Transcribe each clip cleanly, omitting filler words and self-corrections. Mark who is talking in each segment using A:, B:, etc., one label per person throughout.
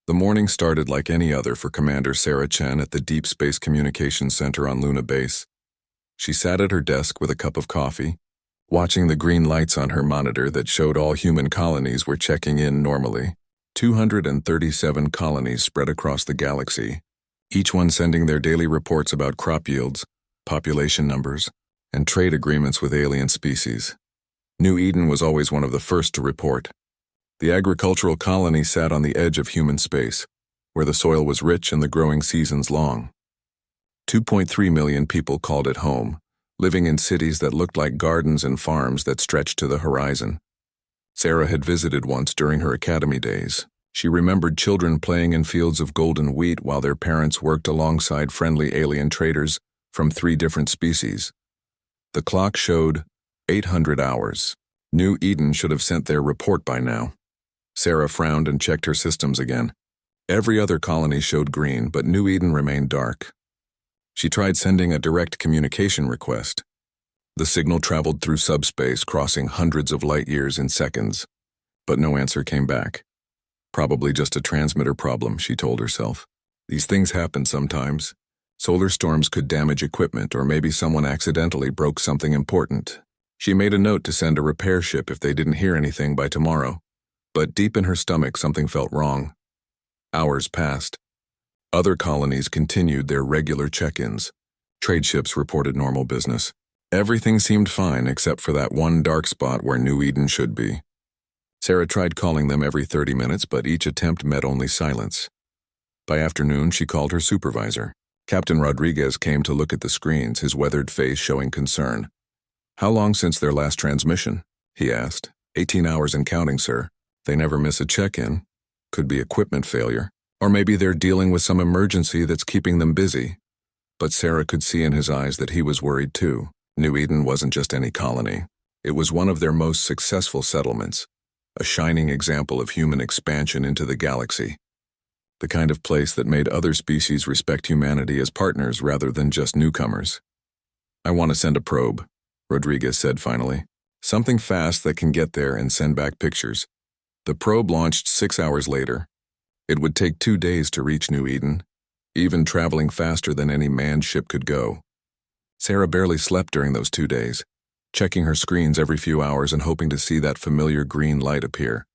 A: The morning started like any other for Commander Sarah Chen at the Deep Space Communications Center on Luna Base. She sat at her desk with a cup of coffee, watching the green lights on her monitor that showed all human colonies were checking in normally. 237 colonies spread across the galaxy, each one sending their daily reports about crop yields, population numbers, and trade agreements with alien species. New Eden was always one of the first to report. The agricultural colony sat on the edge of human space, where the soil was rich and the growing seasons long. 2.3 million people called it home, living in cities that looked like gardens and farms that stretched to the horizon. Sarah had visited once during her academy days. She remembered children playing in fields of golden wheat while their parents worked alongside friendly alien traders from 3 different species. The clock showed 800 hours. New Eden should have sent their report by now. Sarah frowned and checked her systems again. Every other colony showed green, but New Eden remained dark. She tried sending a direct communication request. The signal traveled through subspace, crossing hundreds of light years in seconds, but no answer came back. Probably just a transmitter problem, she told herself. These things happen sometimes. Solar storms could damage equipment, or maybe someone accidentally broke something important. She made a note to send a repair ship if they didn't hear anything by tomorrow. But deep in her stomach, something felt wrong. Hours passed. Other colonies continued their regular check-ins. Trade ships reported normal business. Everything seemed fine except for that one dark spot where New Eden should be. Sarah tried calling them every 30 minutes, but each attempt met only silence. By afternoon, she called her supervisor. Captain Rodriguez came to look at the screens, his weathered face showing concern. "How long since their last transmission?" he asked. 18 hours and counting, sir. They never miss a check-in. Could be equipment failure. Or maybe they're dealing with some emergency that's keeping them busy." But Sarah could see in his eyes that he was worried too. New Eden wasn't just any colony. It was one of their most successful settlements, a shining example of human expansion into the galaxy. The kind of place that made other species respect humanity as partners rather than just newcomers. "I want to send a probe," Rodriguez said finally. "Something fast that can get there and send back pictures." The probe launched 6 hours later. It would take 2 days to reach New Eden, even traveling faster than any manned ship could go. Sarah barely slept during those 2 days, checking her screens every few hours and hoping to see that familiar green light appear.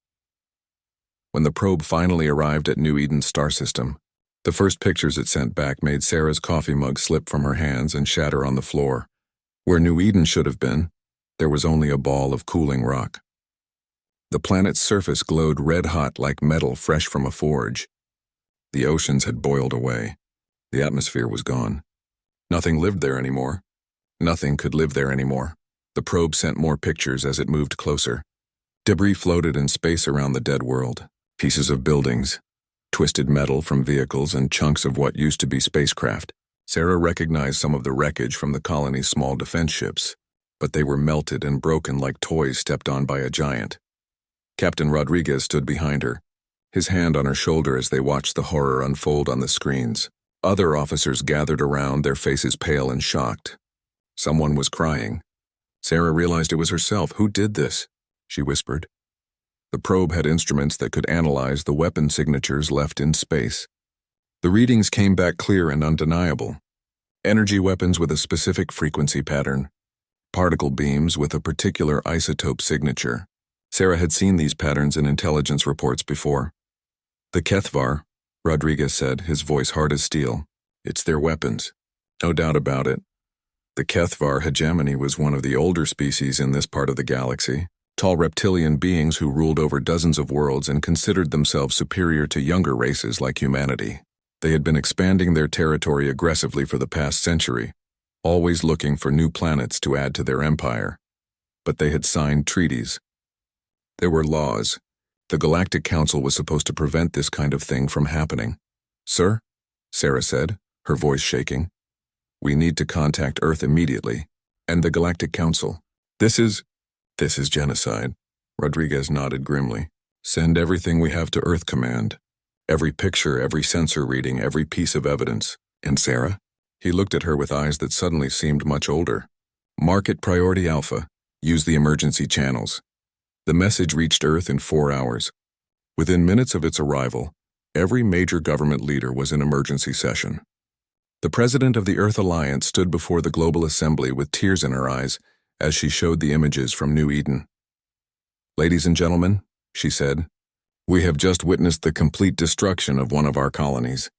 A: When the probe finally arrived at New Eden's star system, the first pictures it sent back made Sarah's coffee mug slip from her hands and shatter on the floor. Where New Eden should have been, there was only a ball of cooling rock. The planet's surface glowed red-hot like metal fresh from a forge. The oceans had boiled away. The atmosphere was gone. Nothing lived there anymore. Nothing could live there anymore. The probe sent more pictures as it moved closer. Debris floated in space around the dead world. Pieces of buildings, twisted metal from vehicles, and chunks of what used to be spacecraft. Sarah recognized some of the wreckage from the colony's small defense ships, but they were melted and broken like toys stepped on by a giant. Captain Rodriguez stood behind her, his hand on her shoulder as they watched the horror unfold on the screens. Other officers gathered around, their faces pale and shocked. Someone was crying. Sarah realized it was herself. "Who did this?" she whispered. The probe had instruments that could analyze the weapon signatures left in space. The readings came back clear and undeniable. Energy weapons with a specific frequency pattern. Particle beams with a particular isotope signature. Sarah had seen these patterns in intelligence reports before. "The Kthvar," Rodriguez said, his voice hard as steel. "It's their weapons. No doubt about it." The Kthvar hegemony was one of the older species in this part of the galaxy. Tall reptilian beings who ruled over dozens of worlds and considered themselves superior to younger races like humanity. They had been expanding their territory aggressively for the past century, always looking for new planets to add to their empire. But they had signed treaties. There were laws. The Galactic Council was supposed to prevent this kind of thing from happening. "Sir?" Sarah said, her voice shaking. "We need to contact Earth immediately, and the Galactic Council. This is genocide." Rodriguez nodded grimly. "Send everything we have to Earth Command. Every picture, every sensor reading, every piece of evidence." "And Sarah?" He looked at her with eyes that suddenly seemed much older. "Market Priority Alpha. Use the emergency channels." The message reached Earth in 4 hours. Within minutes of its arrival, Every major government leader was in emergency session. The president of the Earth Alliance stood before the Global Assembly with tears in her eyes as she showed the images from New Eden. "Ladies and gentlemen," she said, "we have just witnessed the complete destruction of one of our colonies.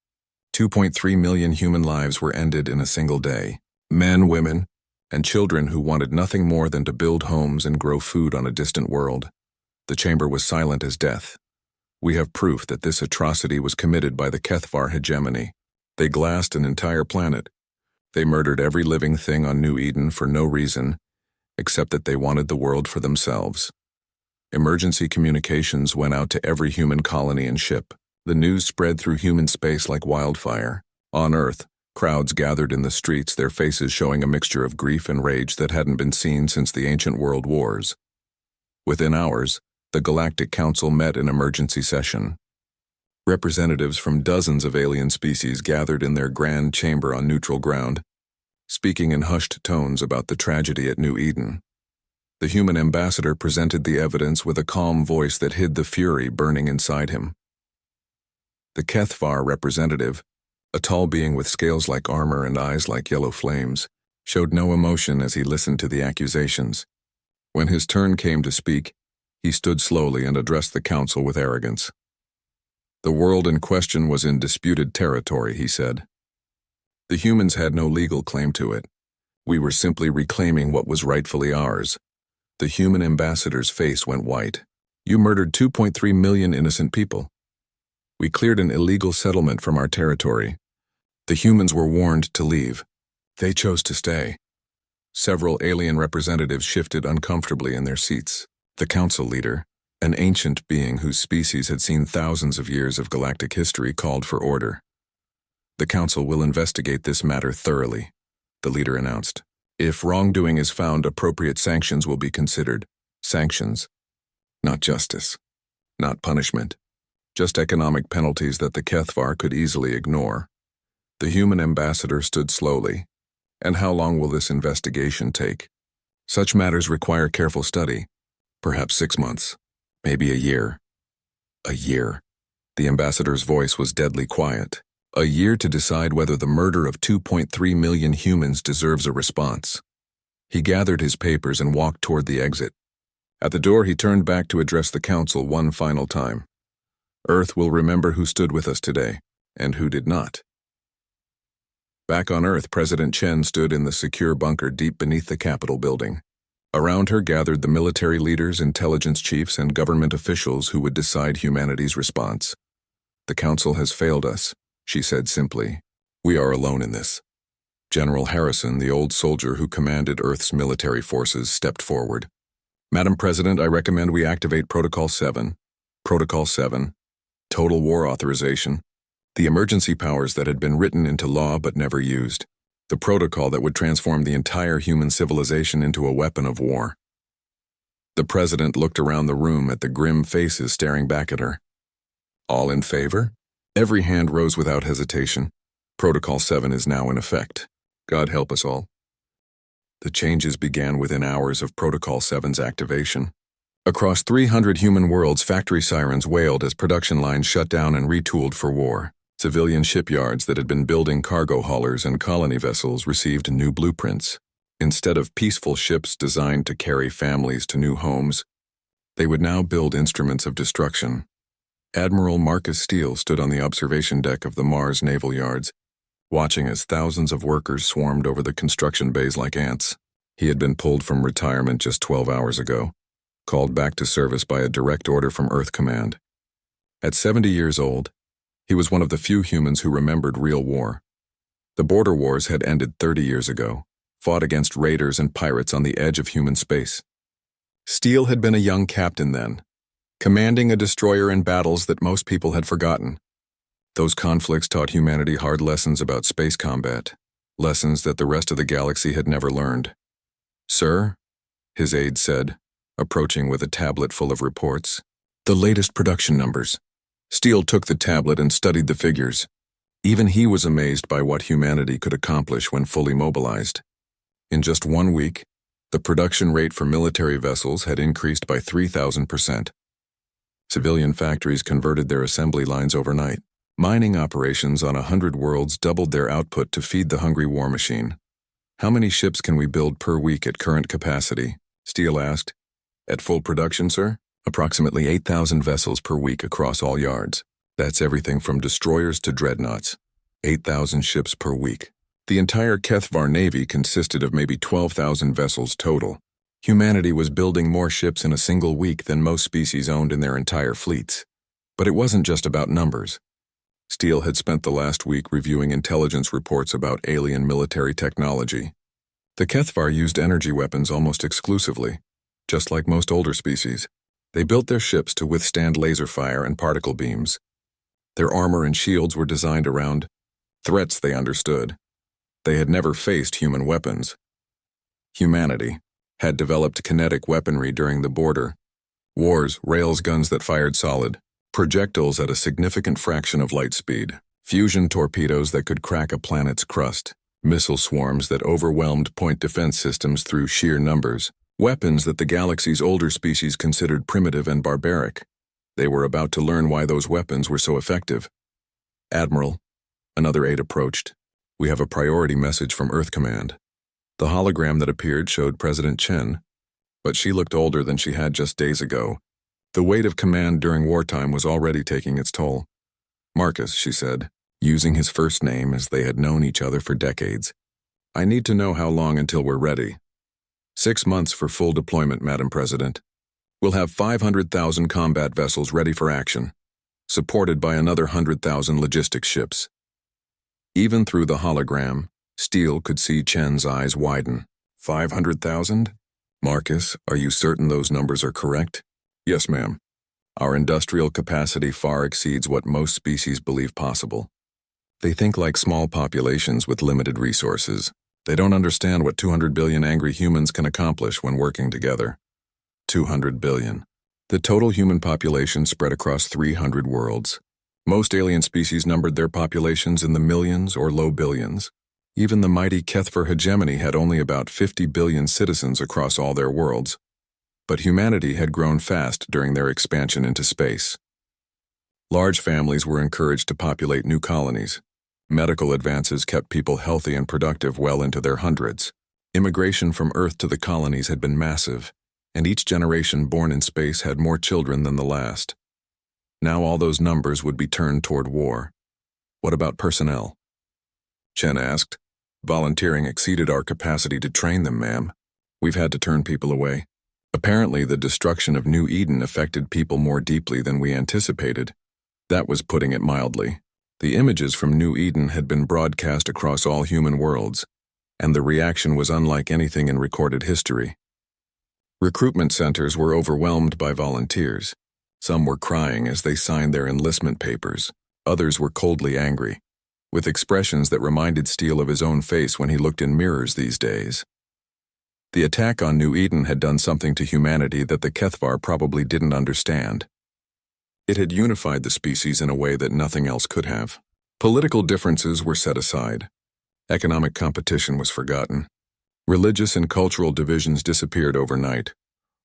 A: 2.3 million human lives were ended in a single day. Men, women, and children who wanted nothing more than to build homes and grow food on a distant world. The chamber was silent as death. We have proof that this atrocity was committed by the Kthvar hegemony. They glassed an entire planet. They murdered every living thing on New Eden for no reason, except that they wanted the world for themselves. Emergency communications went out to every human colony and ship. The news spread through human space like wildfire. On Earth, crowds gathered in the streets, their faces showing a mixture of grief and rage that hadn't been seen since the ancient world wars. Within hours, the Galactic Council met in emergency session. Representatives from dozens of alien species gathered in their grand chamber on neutral ground, speaking in hushed tones about the tragedy at New Eden. The human ambassador presented the evidence with a calm voice that hid the fury burning inside him. The Kthvar representative, a tall being with scales like armor and eyes like yellow flames, showed no emotion as he listened to the accusations. When his turn came to speak, he stood slowly and addressed the council with arrogance. "The world in question was in disputed territory," he said. "The humans had no legal claim to it. We were simply reclaiming what was rightfully ours." The human ambassador's face went white. "You murdered 2.3 million innocent people. We cleared an illegal settlement from our territory. The humans were warned to leave. They chose to stay." Several alien representatives shifted uncomfortably in their seats. The council leader, an ancient being whose species had seen thousands of years of galactic history, called for order. "The council will investigate this matter thoroughly," the leader announced. "If wrongdoing is found, appropriate sanctions will be considered. Sanctions, not justice, not punishment. Just economic penalties that the Kthvar could easily ignore." The human ambassador stood slowly. "And how long will this investigation take?" "Such matters require careful study. Perhaps 6 months. Maybe a year." "A year." The ambassador's voice was deadly quiet. "A year to decide whether the murder of 2.3 million humans deserves a response." He gathered his papers and walked toward the exit. At the door, he turned back to address the council one final time. "Earth will remember who stood with us today, and who did not." Back on Earth, President Chen stood in the secure bunker deep beneath the Capitol building. Around her gathered the military leaders, intelligence chiefs, and government officials who would decide humanity's response. "The council has failed us," she said simply. "We are alone in this." General Harrison, the old soldier who commanded Earth's military forces, stepped forward. "Madam President, I recommend we activate Protocol 7. Protocol 7. Total war authorization. The emergency powers that had been written into law but never used. The protocol that would transform the entire human civilization into a weapon of war." The president looked around the room at the grim faces staring back at her. "All in favor?" Every hand rose without hesitation. Protocol 7 is now in effect. God help us all. The changes began within hours of Protocol 7's activation. Across 300 human worlds, factory sirens wailed as production lines shut down and retooled for war. Civilian shipyards that had been building cargo haulers and colony vessels received new blueprints. Instead of peaceful ships designed to carry families to new homes, they would now build instruments of destruction. Admiral Marcus Steele stood on the observation deck of the Mars naval yards, watching as thousands of workers swarmed over the construction bays like ants. He had been pulled from retirement just 12 hours ago, called back to service by a direct order from Earth Command. At 70 years old, he was one of the few humans who remembered real war. The border wars had ended 30 years ago, fought against raiders and pirates on the edge of human space. Steele had been a young captain then, commanding a destroyer in battles that most people had forgotten. Those conflicts taught humanity hard lessons about space combat, lessons that the rest of the galaxy had never learned. "Sir," his aide said, approaching with a tablet full of reports. "The latest production numbers." Steele took the tablet and studied the figures. Even he was amazed by what humanity could accomplish when fully mobilized. In just 1 week, the production rate for military vessels had increased by 3,000%. Civilian factories converted their assembly lines overnight. Mining operations on 100 worlds doubled their output to feed the hungry war machine. How many ships can we build per week at current capacity? Steele asked. At full production, sir? Approximately 8,000 vessels per week across all yards. That's everything from destroyers to dreadnoughts. 8,000 ships per week. The entire Kthvar Navy consisted of maybe 12,000 vessels total. Humanity was building more ships in a single week than most species owned in their entire fleets. But it wasn't just about numbers. Steele had spent the last week reviewing intelligence reports about alien military technology. The Kthvar used energy weapons almost exclusively, just like most older species. They built their ships to withstand laser fire and particle beams. Their armor and shields were designed around threats they understood. They had never faced human weapons. Humanity had developed kinetic weaponry during the border wars, rails guns that fired solid projectiles at a significant fraction of light speed, fusion torpedoes that could crack a planet's crust, missile swarms that overwhelmed point defense systems through sheer numbers, weapons that the galaxy's older species considered primitive and barbaric. They were about to learn why those weapons were so effective. Admiral, another aide approached. We have a priority message from Earth Command. The hologram that appeared showed President Chen, but she looked older than she had just days ago. The weight of command during wartime was already taking its toll. Marcus, she said, using his first name as they had known each other for decades. I need to know how long until we're ready. 6 months for full deployment, Madam President. We'll have 500,000 combat vessels ready for action, supported by another 100,000 logistics ships. Even through the hologram, Steele could see Chen's eyes widen. 500,000? Marcus, are you certain those numbers are correct? Yes, ma'am. Our industrial capacity far exceeds what most species believe possible. They think like small populations with limited resources. They don't understand what 200 billion angry humans can accomplish when working together. 200 billion. The total human population spread across 300 worlds. Most alien species numbered their populations in the millions or low billions. Even the mighty Kthvar hegemony had only about 50 billion citizens across all their worlds. But humanity had grown fast during their expansion into space. Large families were encouraged to populate new colonies. Medical advances kept people healthy and productive well into their hundreds. Immigration from Earth to the colonies had been massive, and each generation born in space had more children than the last. Now all those numbers would be turned toward war. What about personnel? Chen asked. Volunteering exceeded our capacity to train them, ma'am. We've had to turn people away. Apparently, the destruction of New Eden affected people more deeply than we anticipated. That was putting it mildly. The images from New Eden had been broadcast across all human worlds, and the reaction was unlike anything in recorded history. Recruitment centers were overwhelmed by volunteers. Some were crying as they signed their enlistment papers. Others were coldly angry, with expressions that reminded Steele of his own face when he looked in mirrors these days. The attack on New Eden had done something to humanity that the Kthvar probably didn't understand. It had unified the species in a way that nothing else could have. Political differences were set aside. Economic competition was forgotten. Religious and cultural divisions disappeared overnight.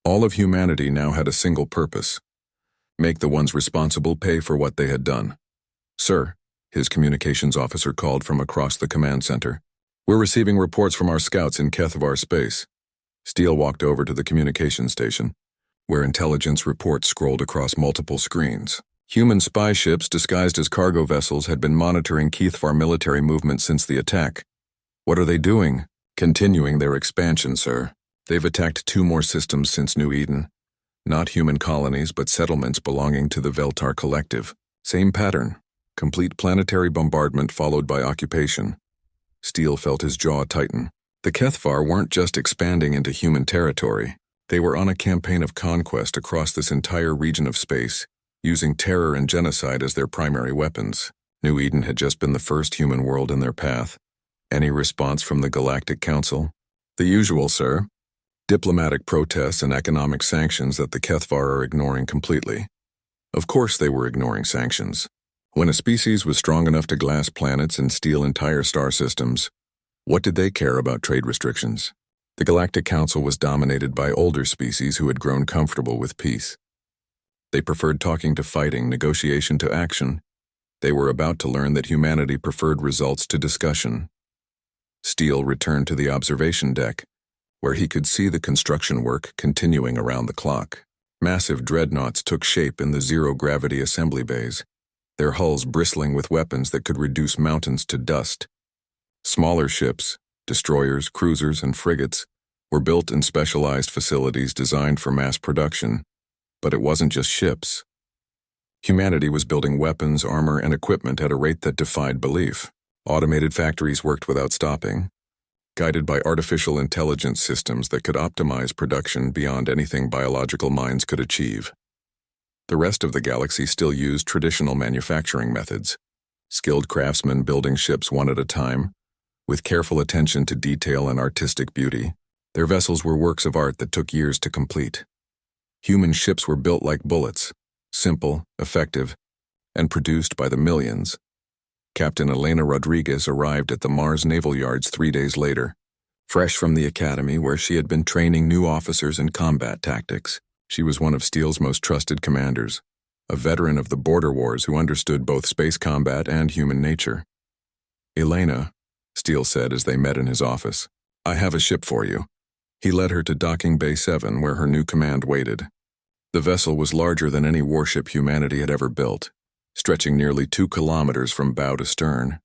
A: All of humanity now had a single purpose: make the ones responsible pay for what they had done. Sir, his communications officer called from across the command center. We're receiving reports from our scouts in Kthvar space. Steele walked over to the communication station, where intelligence reports scrolled across multiple screens. Human spy ships disguised as cargo vessels had been monitoring Kthvar military movement since the attack. What are they doing? Continuing their expansion, sir. They've attacked 2 more systems since New Eden. Not human colonies, but settlements belonging to the Veltar Collective. Same pattern. Complete planetary bombardment followed by occupation. Steele felt his jaw tighten. The Kthvar weren't just expanding into human territory. They were on a campaign of conquest across this entire region of space, using terror and genocide as their primary weapons. New Eden had just been the first human world in their path. Any response from the Galactic Council? The usual, sir. Diplomatic protests and economic sanctions that the Kthvar are ignoring completely. Of course they were ignoring sanctions. When a species was strong enough to glass planets and steal entire star systems, what did they care about trade restrictions? The Galactic Council was dominated by older species who had grown comfortable with peace. They preferred talking to fighting, negotiation to action. They were about to learn that humanity preferred results to discussion. Steele returned to the observation deck, where he could see the construction work continuing around the clock. Massive dreadnoughts took shape in the zero-gravity assembly bays, their hulls bristling with weapons that could reduce mountains to dust. Smaller ships, destroyers, cruisers, and frigates, were built in specialized facilities designed for mass production. But it wasn't just ships. Humanity was building weapons, armor, and equipment at a rate that defied belief. Automated factories worked without stopping, guided by artificial intelligence systems that could optimize production beyond anything biological minds could achieve. The rest of the galaxy still used traditional manufacturing methods, skilled craftsmen building ships one at a time, with careful attention to detail and artistic beauty. Their vessels were works of art that took years to complete. Human ships were built like bullets, simple, effective, and produced by the millions. Captain Elena Rodriguez arrived at the Mars Naval Yards 3 days later, fresh from the academy where she had been training new officers in combat tactics. She was one of Steele's most trusted commanders, a veteran of the border wars who understood both space combat and human nature. "Elena," Steele said as they met in his office, "I have a ship for you." He led her to Docking Bay 7 where her new command waited. The vessel was larger than any warship humanity had ever built, stretching nearly 2 kilometers from bow to stern.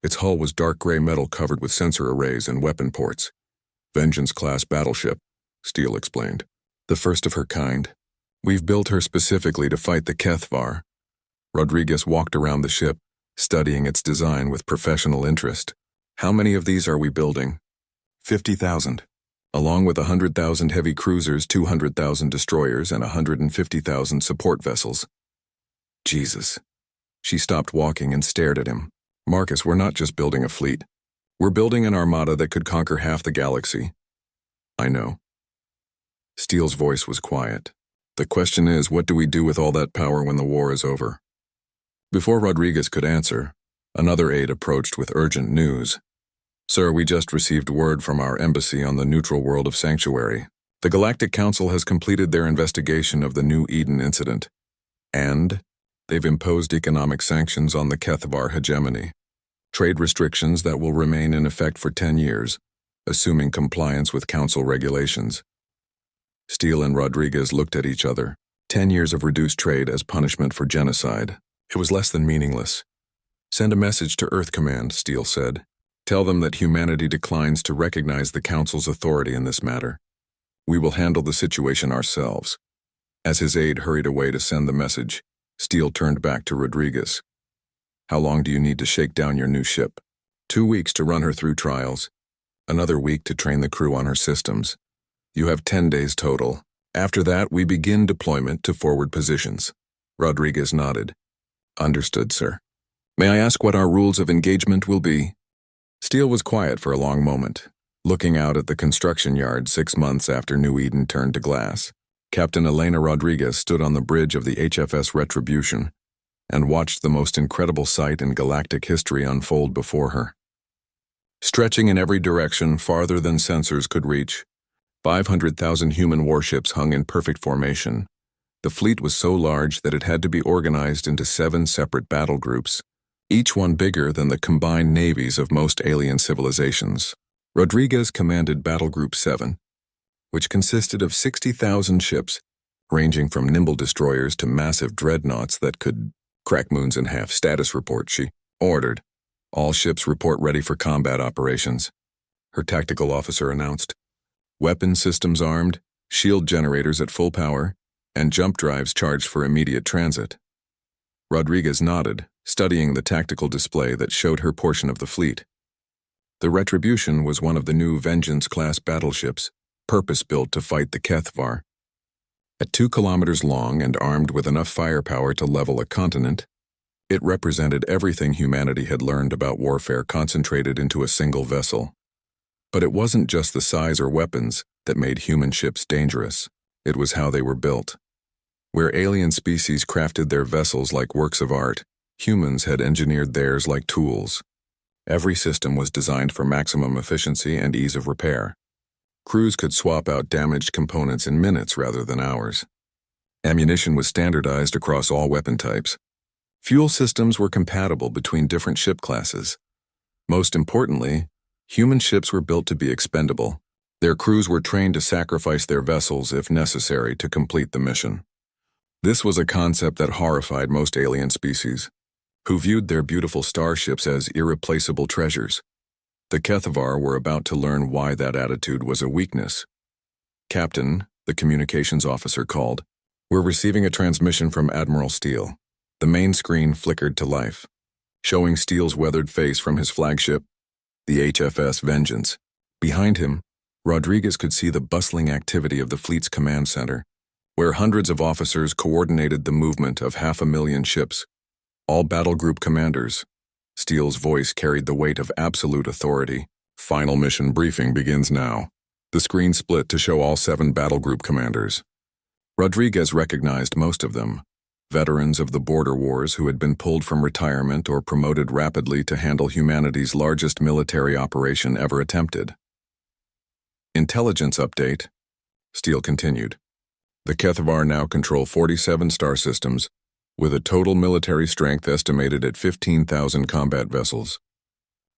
A: Its hull was dark gray metal covered with sensor arrays and weapon ports. "Vengeance-class battleship," Steele explained. "The first of her kind. We've built her specifically to fight the Kthvar." Rodriguez walked around the ship, studying its design with professional interest. "How many of these are we building?" 50,000. Along with 100,000 heavy cruisers, 200,000 destroyers, and 150,000 support vessels. Jesus. She stopped walking and stared at him. "Marcus, we're not just building a fleet. We're building an armada that could conquer half the galaxy." "I know." Steele's voice was quiet. "The question is, what do we do with all that power when the war is over?" Before Rodriguez could answer, another aide approached with urgent news. "Sir, we just received word from our embassy on the neutral world of Sanctuary. The Galactic Council has completed their investigation of the New Eden incident, and they've imposed economic sanctions on the Kthvar hegemony, trade restrictions that will remain in effect for 10 years, assuming compliance with Council regulations." Steele and Rodriguez looked at each other. 10 years of reduced trade as punishment for genocide. It was less than meaningless. "Send a message to Earth Command," Steele said. "Tell them that humanity declines to recognize the Council's authority in this matter. We will handle the situation ourselves." As his aide hurried away to send the message, Steele turned back to Rodriguez. "How long do you need to shake down your new ship?" 2 weeks to run her through trials. Another week to train the crew on her systems. You have 10 days total. After that, we begin deployment to forward positions." Rodriguez nodded. "Understood, sir. May I ask what our rules of engagement will be?" Steele was quiet for a long moment, looking out at the construction yard 6 months after New Eden turned to glass. Captain Elena Rodriguez stood on the bridge of the HFS Retribution and watched the most incredible sight in galactic history unfold before her. Stretching in every direction farther than sensors could reach, 500,000 human warships hung in perfect formation. The fleet was so large that it had to be organized into 7 separate battle groups, each one bigger than the combined navies of most alien civilizations. Rodriguez commanded Battle Group 7, which consisted of 60,000 ships, ranging from nimble destroyers to massive dreadnoughts that could crack moons in half. "Status report," she ordered. "All ships report ready for combat operations," her tactical officer announced. "Weapon systems armed, shield generators at full power, and jump drives charged for immediate transit." Rodriguez nodded, studying the tactical display that showed her portion of the fleet. The Retribution was one of the new Vengeance-class battleships, purpose-built to fight the Kthvar. At 2 kilometers long and armed with enough firepower to level a continent, it represented everything humanity had learned about warfare concentrated into a single vessel. But it wasn't just the size or weapons that made human ships dangerous. It was how they were built. Where alien species crafted their vessels like works of art, humans had engineered theirs like tools. Every system was designed for maximum efficiency and ease of repair. Crews could swap out damaged components in minutes rather than hours. Ammunition was standardized across all weapon types. Fuel systems were compatible between different ship classes. Most importantly, human ships were built to be expendable. Their crews were trained to sacrifice their vessels if necessary to complete the mission. This was a concept that horrified most alien species, who viewed their beautiful starships as irreplaceable treasures. The Kthvar were about to learn why that attitude was a weakness. "Captain," the communications officer called, "we're receiving a transmission from Admiral Steele." The main screen flickered to life, showing Steele's weathered face from his flagship, the HFS Vengeance. Behind him, Rodriguez could see the bustling activity of the fleet's command center, where hundreds of officers coordinated the movement of 500,000 ships, all battle group commanders. Steele's voice carried the weight of absolute authority. "Final mission briefing begins now." The screen split to show all 7 battle group commanders. Rodriguez recognized most of them, veterans of the border wars who had been pulled from retirement or promoted rapidly to handle humanity's largest military operation ever attempted. "Intelligence update," Steele continued. "The Kthvar now control 47 star systems, with a total military strength estimated at 15,000 combat vessels.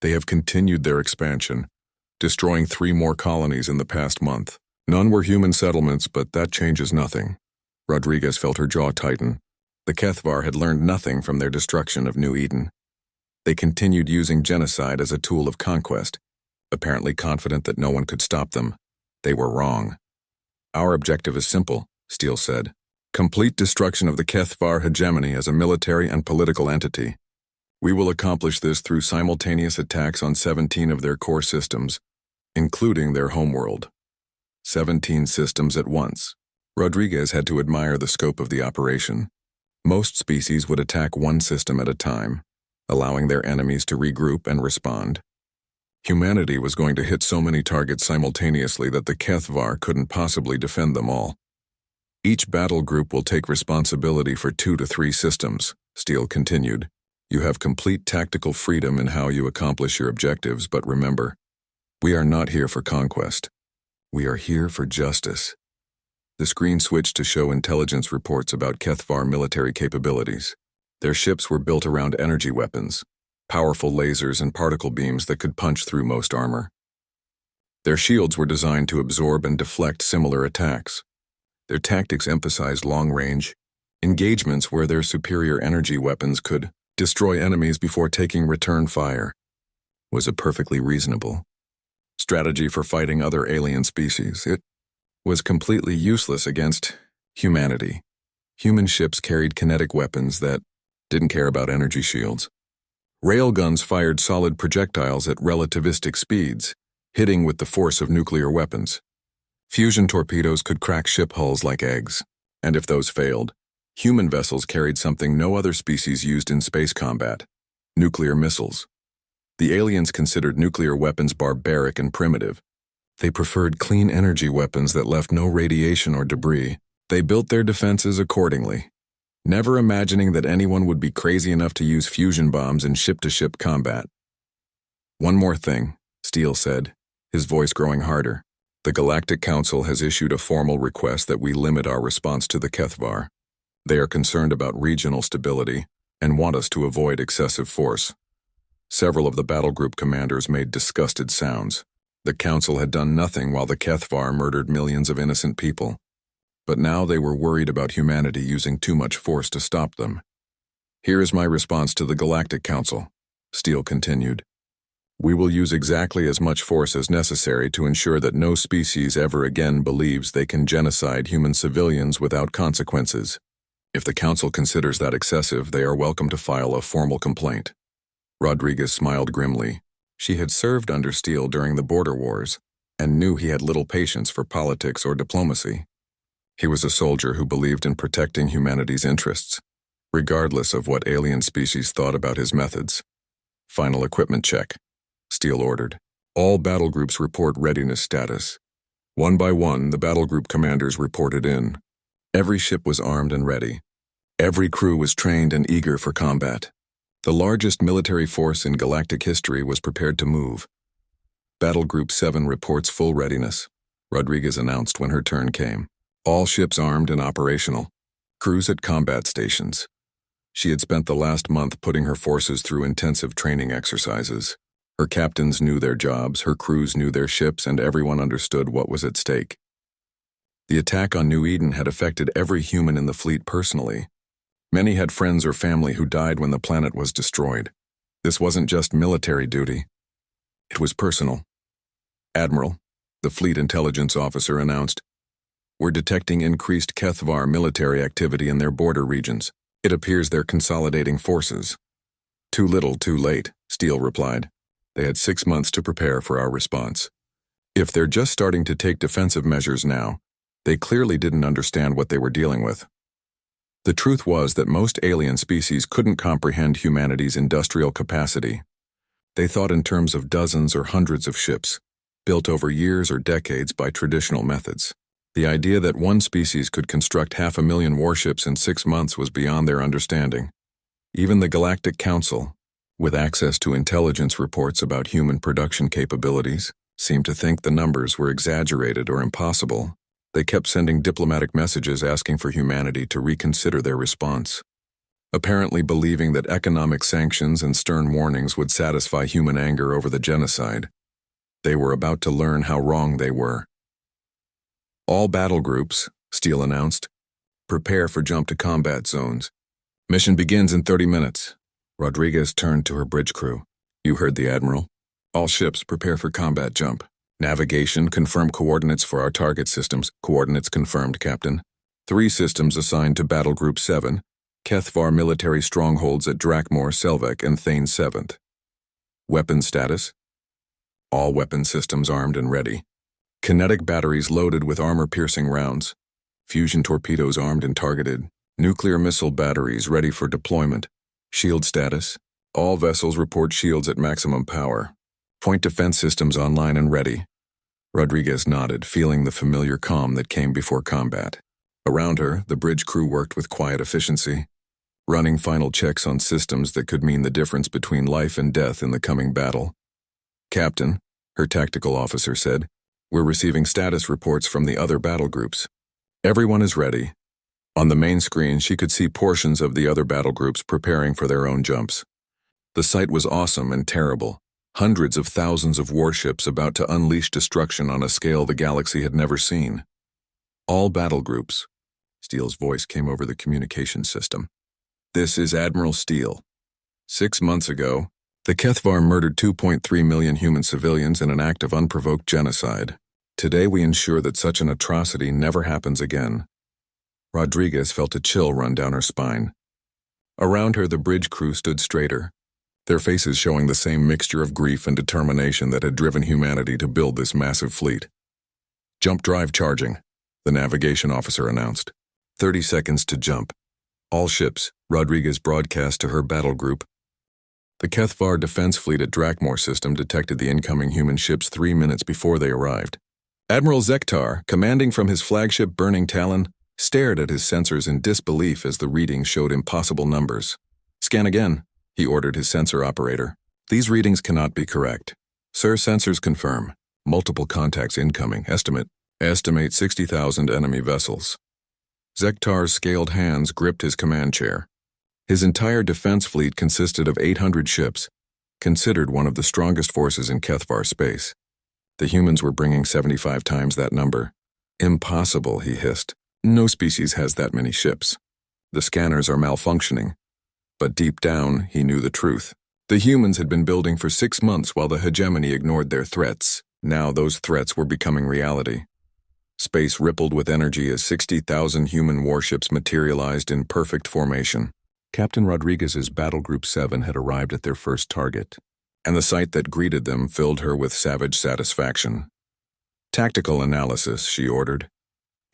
A: They have continued their expansion, destroying 3 more colonies in the past month. None were human settlements, but that changes nothing." Rodriguez felt her jaw tighten. The Kthvar had learned nothing from their destruction of New Eden. They continued using genocide as a tool of conquest, apparently confident that no one could stop them. They were wrong. "Our objective is simple," Steele said. "Complete destruction of the Kthvar hegemony as a military and political entity. We will accomplish this through simultaneous attacks on 17 of their core systems, including their homeworld. 17 systems at once." Rodriguez had to admire the scope of the operation. Most species would attack one system at a time, allowing their enemies to regroup and respond. Humanity was going to hit so many targets simultaneously that the Kthvar couldn't possibly defend them all. "Each battle group will take responsibility for 2 to 3 systems," Steele continued. "You have complete tactical freedom in how you accomplish your objectives, but remember, we are not here for conquest. We are here for justice." The screen switched to show intelligence reports about Kthvar military capabilities. Their ships were built around energy weapons, powerful lasers and particle beams that could punch through most armor. Their shields were designed to absorb and deflect similar attacks. Their tactics emphasized long-range engagements where their superior energy weapons could destroy enemies before taking return fire. Was a perfectly reasonable strategy for fighting other alien species. It was completely useless against humanity. Human ships carried kinetic weapons that didn't care about energy shields. Railguns fired solid projectiles at relativistic speeds, hitting with the force of nuclear weapons. Fusion torpedoes could crack ship hulls like eggs, and if those failed, human vessels carried something no other species used in space combat: nuclear missiles. The aliens considered nuclear weapons barbaric and primitive. They preferred clean energy weapons that left no radiation or debris. They built their defenses accordingly, never imagining that anyone would be crazy enough to use fusion bombs in ship-to-ship combat. "One more thing," Steele said, his voice growing harder. "The Galactic Council has issued a formal request that we limit our response to the Kthvar. They are concerned about regional stability and want us to avoid excessive force." Several of the battle group commanders made disgusted sounds. The Council had done nothing while the Kthvar murdered millions of innocent people. But now they were worried about humanity using too much force to stop them. "Here is my response to the Galactic Council," Steele continued. "We will use exactly as much force as necessary to ensure that no species ever again believes they can genocide human civilians without consequences. If the Council considers that excessive, they are welcome to file a formal complaint." Rodriguez smiled grimly. She had served under Steele during the border wars and knew he had little patience for politics or diplomacy. He was a soldier who believed in protecting humanity's interests, regardless of what alien species thought about his methods. "Final equipment check," Steele ordered. "All battle groups report readiness status." One by one, the battle group commanders reported in. Every ship was armed and ready. Every crew was trained and eager for combat. The largest military force in galactic history was prepared to move. "Battle Group 7 reports full readiness," Rodriguez announced when her turn came. "All ships armed and operational. Crews at combat stations." She had spent the last month putting her forces through intensive training exercises. Her captains knew their jobs, her crews knew their ships, and everyone understood what was at stake. The attack on New Eden had affected every human in the fleet personally. Many had friends or family who died when the planet was destroyed. This wasn't just military duty. It was personal. Admiral, the fleet intelligence officer, announced, "We're detecting increased Kthvar military activity in their border regions. It appears they're consolidating forces." "Too little, too late," Steele replied. "They had 6 months to prepare for our response. If they're just starting to take defensive measures now, they clearly didn't understand what they were dealing with." The truth was that most alien species couldn't comprehend humanity's industrial capacity. They thought in terms of dozens or hundreds of ships, built over years or decades by traditional methods. The idea that one species could construct 500,000 warships in 6 months was beyond their understanding. Even the Galactic Council, with access to intelligence reports about human production capabilities, seemed to think the numbers were exaggerated or impossible. They kept sending diplomatic messages asking for humanity to reconsider their response, apparently believing that economic sanctions and stern warnings would satisfy human anger over the genocide. They were about to learn how wrong they were. "All battle groups," Steele announced, "prepare for jump to combat zones. Mission begins in 30 minutes. Rodriguez turned to her bridge crew. "You heard the Admiral. All ships prepare for combat jump. Navigation, confirm coordinates for our target systems. Coordinates confirmed, Captain. 3 systems assigned to Battle Group 7, Kthvar military strongholds at Drakmor, Selvek, and Thane 7th. Weapon status? All weapon systems armed and ready. Kinetic batteries loaded with armor-piercing rounds. Fusion torpedoes armed and targeted. Nuclear missile batteries ready for deployment. Shield status? All vessels report shields at maximum power. Point defense systems online and ready." Rodriguez nodded, feeling the familiar calm that came before combat. Around her, the bridge crew worked with quiet efficiency, running final checks on systems that could mean the difference between life and death in the coming battle. "Captain," her tactical officer said, "we're receiving status reports from the other battle groups. Everyone is ready." On the main screen, she could see portions of the other battle groups preparing for their own jumps. The sight was awesome and terrible. Hundreds of thousands of warships about to unleash destruction on a scale the galaxy had never seen. "All battle groups." Steele's voice came over the communication system. "This is Admiral Steele. 6 months ago, the Kthvar murdered 2.3 million human civilians in an act of unprovoked genocide. Today we ensure that such an atrocity never happens again." Rodriguez felt a chill run down her spine. Around her, the bridge crew stood straighter, their faces showing the same mixture of grief and determination that had driven humanity to build this massive fleet. "Jump drive charging," the navigation officer announced. 30 seconds to jump. "All ships," Rodriguez broadcast to her battle group. The Kthvar defense fleet at Drakmor system detected the incoming human ships 3 minutes before they arrived. Admiral Zektar, commanding from his flagship Burning Talon, stared at his sensors in disbelief as the readings showed impossible numbers. "Scan again," he ordered his sensor operator. "These readings cannot be correct." "Sir, sensors confirm. Multiple contacts incoming. Estimate 60,000 enemy vessels." Zektar's scaled hands gripped his command chair. His entire defense fleet consisted of 800 ships, considered one of the strongest forces in Kthvar space. The humans were bringing 75 times that number. "Impossible," he hissed. "No species has that many ships. The scanners are malfunctioning." But deep down, he knew the truth. The humans had been building for 6 months while the hegemony ignored their threats. Now those threats were becoming reality. Space rippled with energy as 60,000 human warships materialized in perfect formation. Captain Rodriguez's Battle Group 7 had arrived at their first target, and the sight that greeted them filled her with savage satisfaction. "Tactical analysis," she ordered.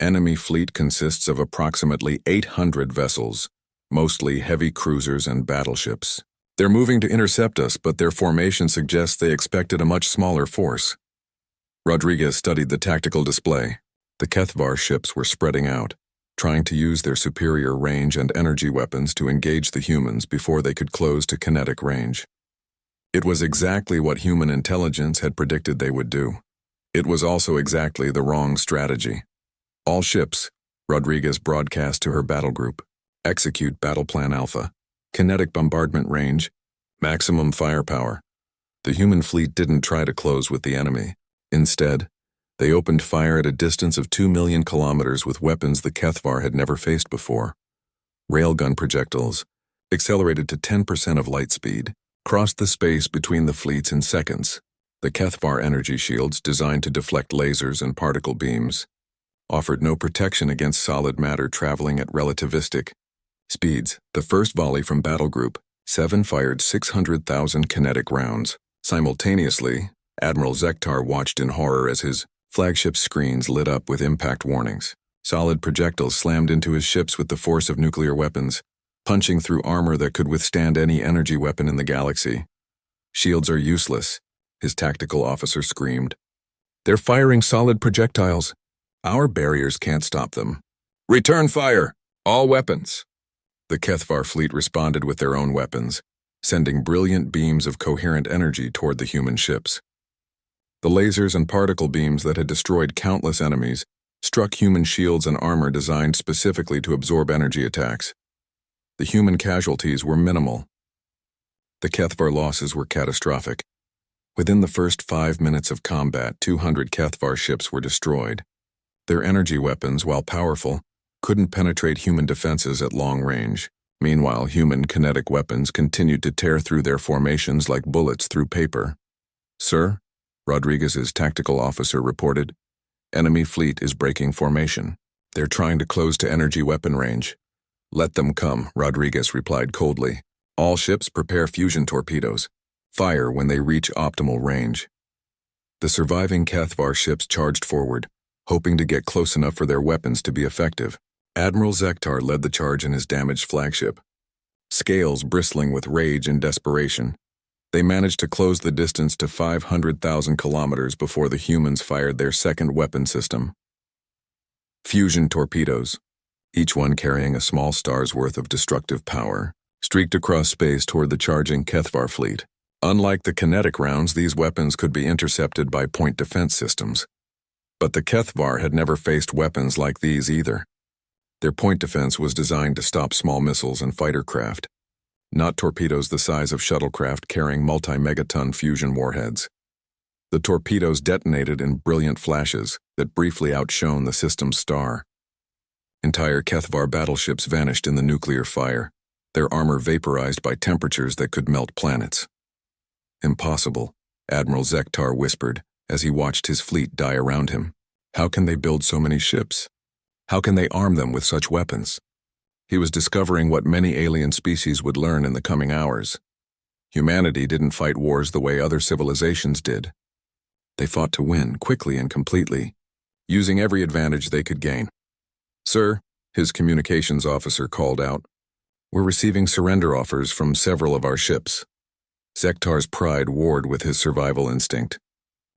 A: "Enemy fleet consists of approximately 800 vessels, mostly heavy cruisers and battleships. They're moving to intercept us, but their formation suggests they expected a much smaller force." Rodriguez studied the tactical display. The Kthvar ships were spreading out, trying to use their superior range and energy weapons to engage the humans before they could close to kinetic range. It was exactly what human intelligence had predicted they would do. It was also exactly the wrong strategy. "All ships," Rodriguez broadcast to her battle group. "Execute Battle Plan Alpha. Kinetic bombardment range, maximum firepower. The human fleet didn't try to close with the enemy. Instead, they opened fire at a distance of 2 million kilometers with weapons the Kthvar had never faced before. Railgun projectiles, accelerated to 10% of light speed, crossed the space between the fleets in seconds. The Kthvar energy shields, designed to deflect lasers and particle beams, offered no protection against solid matter traveling at relativistic speeds. The first volley from Battle Group 7 fired 600,000 kinetic rounds. Simultaneously, Admiral Kthvar watched in horror as his flagship's screens lit up with impact warnings. Solid projectiles slammed into his ships with the force of nuclear weapons, punching through armor that could withstand any energy weapon in the galaxy. "Shields are useless," his tactical officer screamed. "They're firing solid projectiles. Our barriers can't stop them. Return fire! All weapons!" The Kthvar fleet responded with their own weapons, sending brilliant beams of coherent energy toward the human ships. The lasers and particle beams that had destroyed countless enemies struck human shields and armor designed specifically to absorb energy attacks. The human casualties were minimal. The Kthvar losses were catastrophic. Within the first 5 minutes of combat, 200 Kthvar ships were destroyed. Their energy weapons, while powerful, couldn't penetrate human defenses at long range. Meanwhile, human kinetic weapons continued to tear through their formations like bullets through paper. "Sir," Rodriguez's tactical officer reported, "enemy fleet is breaking formation. They're trying to close to energy weapon range." "Let them come," Rodriguez replied coldly. "All ships prepare fusion torpedoes. Fire when they reach optimal range." The surviving Kthvar ships charged forward, hoping to get close enough for their weapons to be effective. Admiral Kthvar led the charge in his damaged flagship. Scales bristling with rage and desperation, they managed to close the distance to 500,000 kilometers before the humans fired their second weapon system. Fusion torpedoes, each one carrying a small star's worth of destructive power, streaked across space toward the charging Kthvar fleet. Unlike the kinetic rounds, these weapons could be intercepted by point defense systems. But the Kthvar had never faced weapons like these either. Their point defense was designed to stop small missiles and fighter craft, not torpedoes the size of shuttlecraft carrying multi-megaton fusion warheads. The torpedoes detonated in brilliant flashes that briefly outshone the system's star. Entire Kthvar battleships vanished in the nuclear fire, their armor vaporized by temperatures that could melt planets. "Impossible," Admiral Kthvar whispered as he watched his fleet die around him. "How can they build so many ships? How can they arm them with such weapons?" He was discovering what many alien species would learn in the coming hours. Humanity didn't fight wars the way other civilizations did. They fought to win, quickly and completely, using every advantage they could gain. "Sir," his communications officer called out, "we're receiving surrender offers from several of our ships." Kthvar's pride warred with his survival instinct.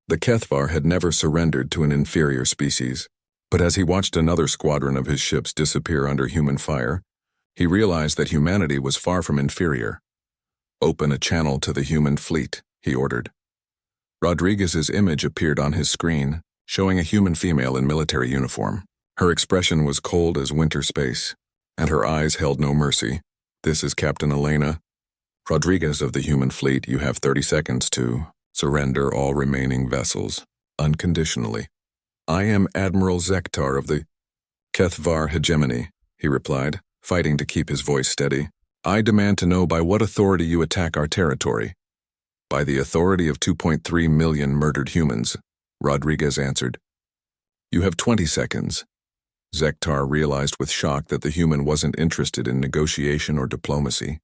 A: The Kthvar had never surrendered to an inferior species. But as he watched another squadron of his ships disappear under human fire, he realized that humanity was far from inferior. "Open a channel to the human fleet," he ordered. Rodriguez's image appeared on his screen, showing a human female in military uniform. Her expression was cold as winter space, and her eyes held no mercy. "This is Captain Elena. Rodriguez of the human fleet, you have 30 seconds to surrender all remaining vessels, unconditionally." "I am Admiral Kthvar of the Kthvar hegemony," he replied, fighting to keep his voice steady. "I demand to know by what authority you attack our territory." "By the authority of 2.3 million murdered humans," Rodriguez answered. "You have 20 seconds. Kthvar realized with shock that the human wasn't interested in negotiation or diplomacy.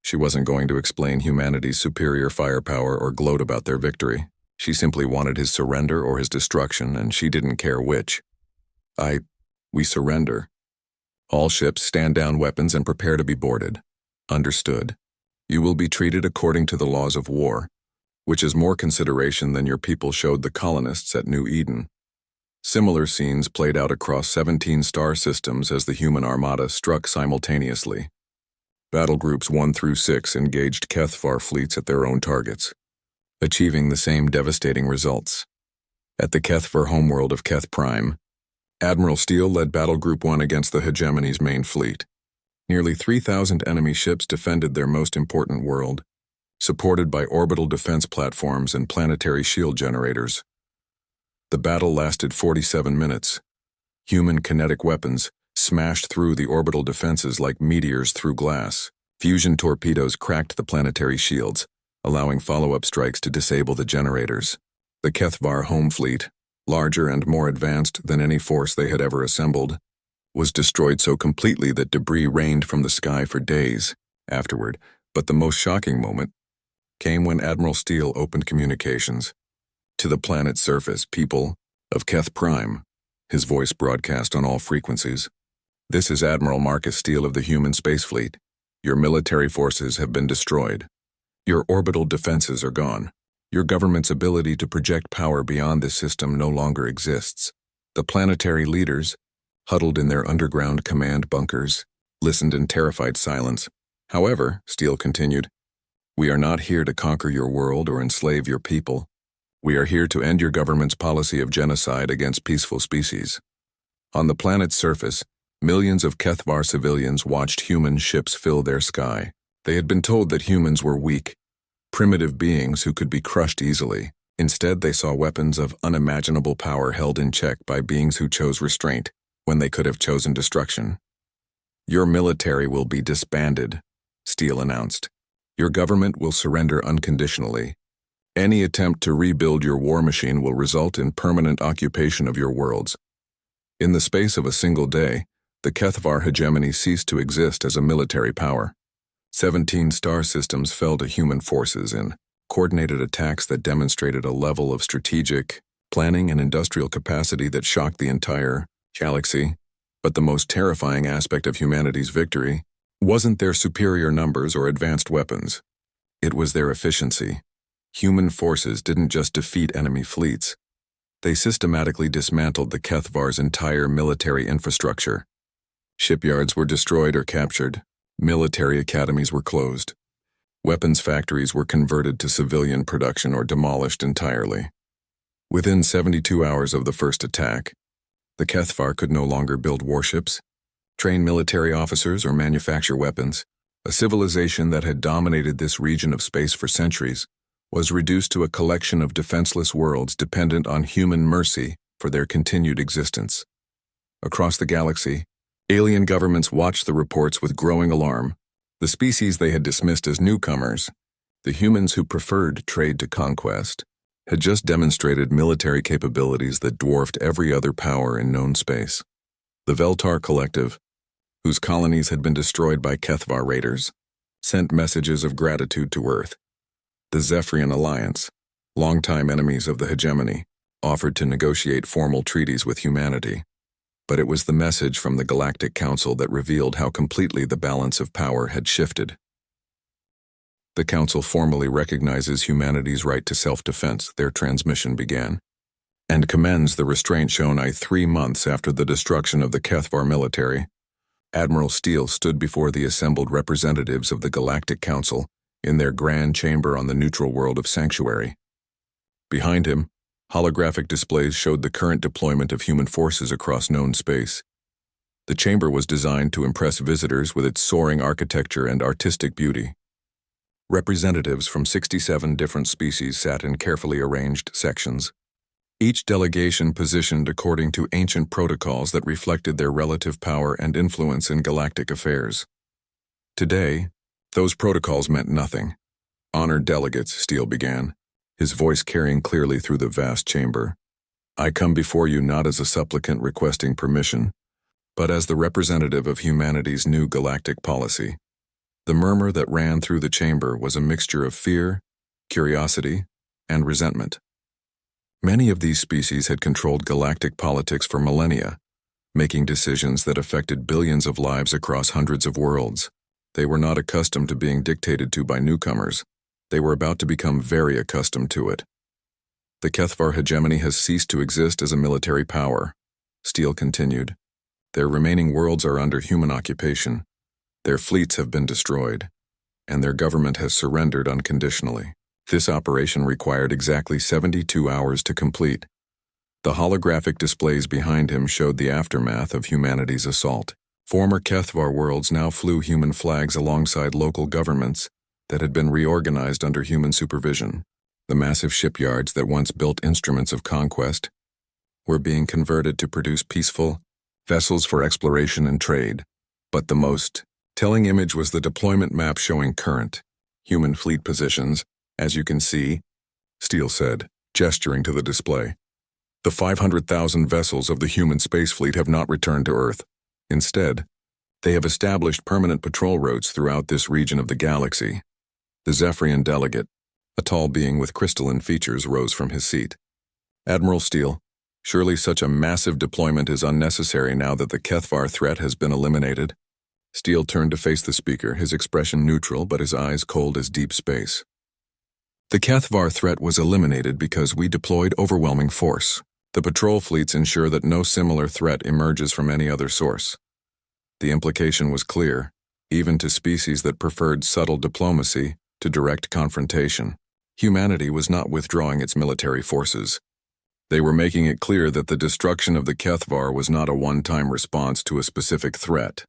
A: She wasn't going to explain humanity's superior firepower or gloat about their victory. She simply wanted his surrender or his destruction, and she didn't care which. We surrender. All ships stand down weapons and prepare to be boarded." "Understood. You will be treated according to the laws of war, which is more consideration than your people showed the colonists at New Eden." Similar scenes played out across 17 star systems as the human armada struck simultaneously. Battle groups 1 through 6 engaged Kthvar fleets at their own targets, achieving the same devastating results. At the Kthvar homeworld of Kth Prime, Admiral Steele led Battle Group 1 against the hegemony's main fleet. Nearly 3,000 enemy ships defended their most important world, supported by orbital defense platforms and planetary shield generators. The battle lasted 47 minutes. Human kinetic weapons smashed through the orbital defenses like meteors through glass. Fusion torpedoes cracked the planetary shields, allowing follow-up strikes to disable the generators. The Kthvar home fleet, larger and more advanced than any force they had ever assembled, was destroyed so completely that debris rained from the sky for days afterward. But the most shocking moment came when Admiral Steele opened communications. To the planet's surface, people of Kth Prime, his voice broadcast on all frequencies. This is Admiral Marcus Steele of the human space fleet. Your military forces have been destroyed. Your orbital defenses are gone. Your government's ability to project power beyond this system no longer exists. The planetary leaders, huddled in their underground command bunkers, listened in terrified silence. However, Steele continued, we are not here to conquer your world or enslave your people. We are here to end your government's policy of genocide against peaceful species. On the planet's surface, millions of Kthvar civilians watched human ships fill their sky. They had been told that humans were weak, primitive beings who could be crushed easily. Instead, they saw weapons of unimaginable power held in check by beings who chose restraint when they could have chosen destruction. Your military will be disbanded, Steele announced. Your government will surrender unconditionally. Any attempt to rebuild your war machine will result in permanent occupation of your worlds. In the space of a single day, the Kthvar hegemony ceased to exist as a military power. 17 star systems fell to human forces in coordinated attacks that demonstrated a level of strategic planning and industrial capacity that shocked the entire galaxy. But the most terrifying aspect of humanity's victory wasn't their superior numbers or advanced weapons. It was their efficiency. Human forces didn't just defeat enemy fleets. They systematically dismantled the Kthvar's entire military infrastructure. Shipyards were destroyed or captured. Military academies were closed. Weapons factories were converted to civilian production or demolished entirely. Within 72 hours of the first attack, the Kthvar could no longer build warships, train military officers, or manufacture weapons. A civilization that had dominated this region of space for centuries was reduced to a collection of defenseless worlds dependent on human mercy for their continued existence. Across the galaxy, alien governments watched the reports with growing alarm. The species they had dismissed as newcomers, the humans who preferred trade to conquest, had just demonstrated military capabilities that dwarfed every other power in known space. The Veltar Collective, whose colonies had been destroyed by Kthvar raiders, sent messages of gratitude to Earth. The Zephyrian Alliance, longtime enemies of the hegemony, offered to negotiate formal treaties with humanity. But it was the message from the Galactic Council that revealed how completely the balance of power had shifted. The Council formally recognizes humanity's right to self-defense, their transmission began, and commends the restraint shown 3 months after the destruction of the Kthvar military. Admiral Steele stood before the assembled representatives of the Galactic Council in their grand chamber on the neutral world of Sanctuary. Behind him, holographic displays showed the current deployment of human forces across known space. The chamber was designed to impress visitors with its soaring architecture and artistic beauty. Representatives from 67 different species sat in carefully arranged sections, each delegation positioned according to ancient protocols that reflected their relative power and influence in galactic affairs. Today, those protocols meant nothing. Honored delegates, Steele began, his voice carrying clearly through the vast chamber. I come before you not as a supplicant requesting permission, but as the representative of humanity's new galactic policy. The murmur that ran through the chamber was a mixture of fear, curiosity, and resentment. Many of these species had controlled galactic politics for millennia, making decisions that affected billions of lives across hundreds of worlds. They were not accustomed to being dictated to by newcomers. They were about to become very accustomed to it. The Kthvar hegemony has ceased to exist as a military power, Steele continued. Their remaining worlds are under human occupation. Their fleets have been destroyed, and their government has surrendered unconditionally. This operation required exactly 72 hours to complete. The holographic displays behind him showed the aftermath of humanity's assault. Former Kthvar worlds now flew human flags alongside local governments that had been reorganized under human supervision. The massive shipyards that once built instruments of conquest were being converted to produce peaceful vessels for exploration and trade. But the most telling image was the deployment map showing current human fleet positions. As you can see, Steele said, gesturing to the display, the 500,000 vessels of the human space fleet have not returned to Earth. Instead, they have established permanent patrol routes throughout this region of the galaxy. The Zephyrian delegate, a tall being with crystalline features, rose from his seat. Admiral Steele, surely such a massive deployment is unnecessary now that the Kthvar threat has been eliminated. Steele turned to face the speaker, his expression neutral but his eyes cold as deep space. The Kthvar threat was eliminated because we deployed overwhelming force. The patrol fleets ensure that no similar threat emerges from any other source. The implication was clear, even to species that preferred subtle diplomacy to direct confrontation. Humanity was not withdrawing its military forces. They were making it clear that the destruction of the Kthvar was not a one-time response to a specific threat,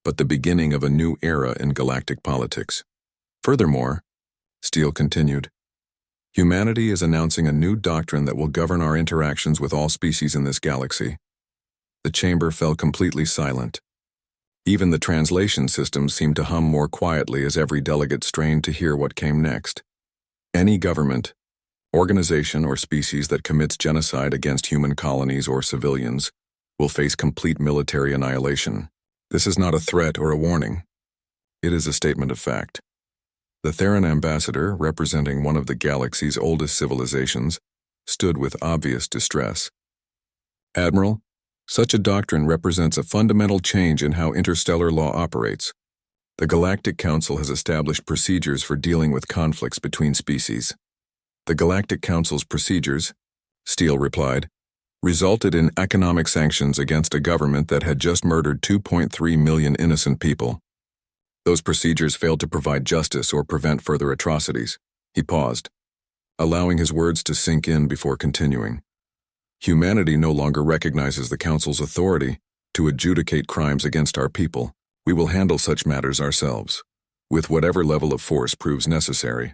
A: but the beginning of a new era in galactic politics. Furthermore, Steele continued, humanity is announcing a new doctrine that will govern our interactions with all species in this galaxy. The chamber fell completely silent. Even the translation systems seemed to hum more quietly as every delegate strained to hear what came next. Any government, organization, or species that commits genocide against human colonies or civilians will face complete military annihilation. This is not a threat or a warning. It is a statement of fact. The Theran ambassador, representing one of the galaxy's oldest civilizations, stood with obvious distress. Admiral, such a doctrine represents a fundamental change in how interstellar law operates. The Galactic Council has established procedures for dealing with conflicts between species. The Galactic Council's procedures, Steele replied, resulted in economic sanctions against a government that had just murdered 2.3 million innocent people. Those procedures failed to provide justice or prevent further atrocities. He paused, allowing his words to sink in before continuing. Humanity no longer recognizes the Council's authority to adjudicate crimes against our people. We will handle such matters ourselves, with whatever level of force proves necessary.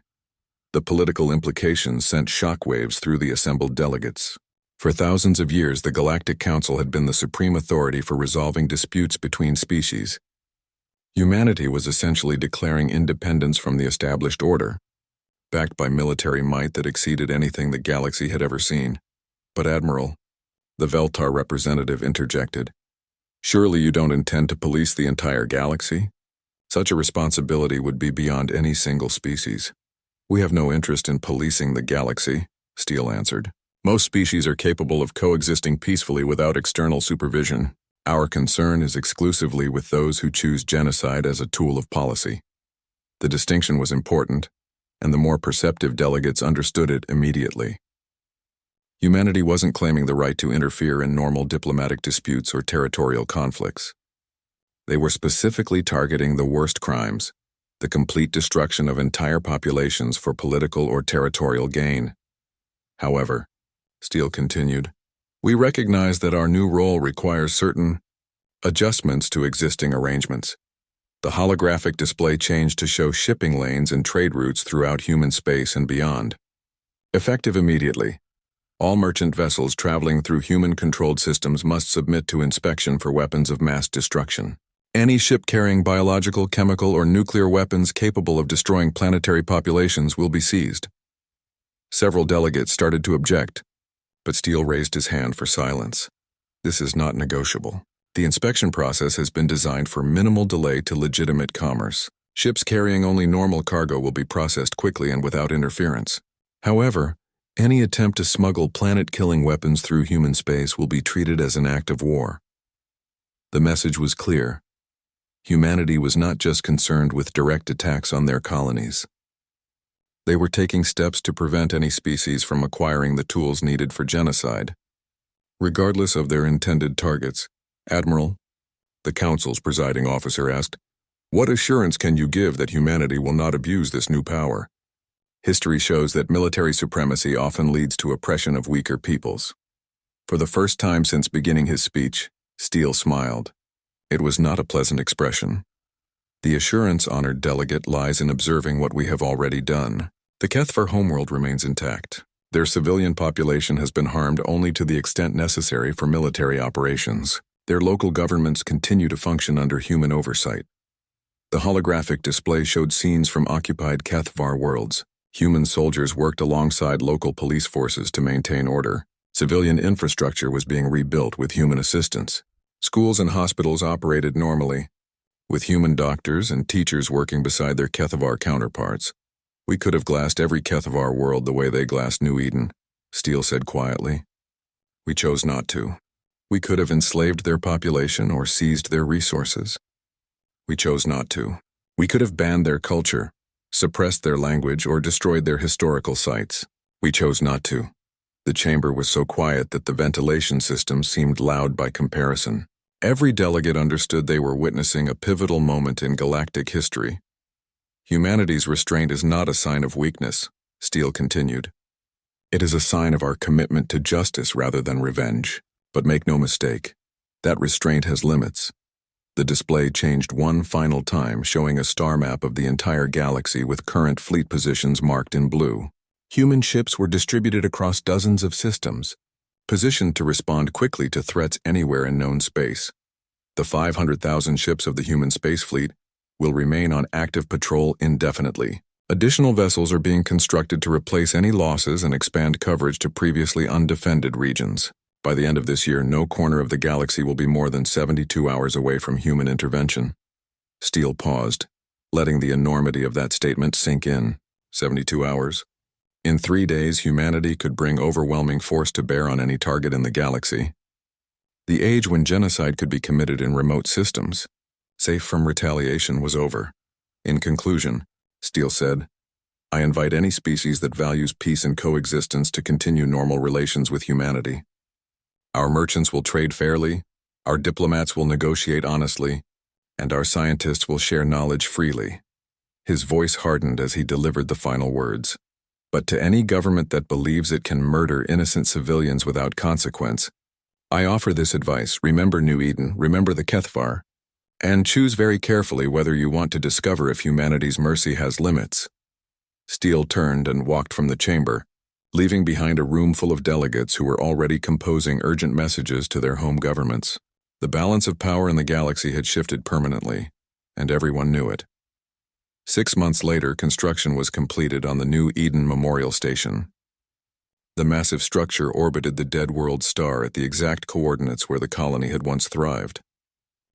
A: The political implications sent shockwaves through the assembled delegates. For thousands of years, the Galactic Council had been the supreme authority for resolving disputes between species. Humanity was essentially declaring independence from the established order, backed by military might that exceeded anything the galaxy had ever seen. But Admiral, the Veltar representative interjected, surely you don't intend to police the entire galaxy? Such a responsibility would be beyond any single species. We have no interest in policing the galaxy, Steele answered. Most species are capable of coexisting peacefully without external supervision. Our concern is exclusively with those who choose genocide as a tool of policy. The distinction was important, and the more perceptive delegates understood it immediately. Humanity wasn't claiming the right to interfere in normal diplomatic disputes or territorial conflicts. They were specifically targeting the worst crimes, the complete destruction of entire populations for political or territorial gain. However, Steele continued, we recognize that our new role requires certain adjustments to existing arrangements. The holographic display changed to show shipping lanes and trade routes throughout human space and beyond. Effective immediately, all merchant vessels traveling through human-controlled systems must submit to inspection for weapons of mass destruction. Any ship carrying biological, chemical, or nuclear weapons capable of destroying planetary populations will be seized. Several delegates started to object, but Steele raised his hand for silence. This is not negotiable. The inspection process has been designed for minimal delay to legitimate commerce. Ships carrying only normal cargo will be processed quickly and without interference. However, any attempt to smuggle planet-killing weapons through human space will be treated as an act of war. The message was clear. Humanity was not just concerned with direct attacks on their colonies. They were taking steps to prevent any species from acquiring the tools needed for genocide. Regardless of their intended targets, Admiral, the Council's presiding officer asked, what assurance can you give that humanity will not abuse this new power? History shows that military supremacy often leads to oppression of weaker peoples. For the first time since beginning his speech, Steele smiled. It was not a pleasant expression. The assurance, honored delegate, lies in observing what we have already done. The Kthvar homeworld remains intact. Their civilian population has been harmed only to the extent necessary for military operations. Their local governments continue to function under human oversight. The holographic display showed scenes from occupied Kthvar worlds. Human soldiers worked alongside local police forces to maintain order. Civilian infrastructure was being rebuilt with human assistance. Schools and hospitals operated normally, with human doctors and teachers working beside their Kthvar counterparts. We could have glassed every Kthvar world the way they glassed New Eden, Steele said quietly. We chose not to. We could have enslaved their population or seized their resources. We chose not to. We could have banned their culture, suppressed their language, or destroyed their historical sites. We chose not to. The chamber was so quiet that the ventilation system seemed loud by comparison. Every delegate understood they were witnessing a pivotal moment in galactic history. Humanity's restraint is not a sign of weakness, Steele continued. It is a sign of our commitment to justice rather than revenge. But make no mistake, that restraint has limits. The display changed one final time, showing a star map of the entire galaxy with current fleet positions marked in blue. Human ships were distributed across dozens of systems, positioned to respond quickly to threats anywhere in known space. The 500,000 ships of the human space fleet will remain on active patrol indefinitely. Additional vessels are being constructed to replace any losses and expand coverage to previously undefended regions. By the end of this year, no corner of the galaxy will be more than 72 hours away from human intervention. Steele paused, letting the enormity of that statement sink in. 72 hours. In 3 days, humanity could bring overwhelming force to bear on any target in the galaxy. The age when genocide could be committed in remote systems, safe from retaliation, was over. In conclusion, Steele said, I invite any species that values peace and coexistence to continue normal relations with humanity. Our merchants will trade fairly, our diplomats will negotiate honestly, and our scientists will share knowledge freely. His voice hardened as he delivered the final words. But to any government that believes it can murder innocent civilians without consequence, I offer this advice: remember New Eden, remember the Kthvar, and choose very carefully whether you want to discover if humanity's mercy has limits. Steele turned and walked from the chamber, leaving behind a room full of delegates who were already composing urgent messages to their home governments. The balance of power in the galaxy had shifted permanently, and everyone knew it. 6 months later, construction was completed on the New Eden Memorial Station. The massive structure orbited the dead world star at the exact coordinates where the colony had once thrived.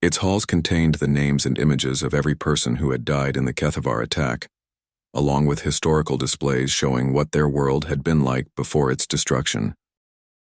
A: Its halls contained the names and images of every person who had died in the Kthvar attack, along with historical displays showing what their world had been like before its destruction.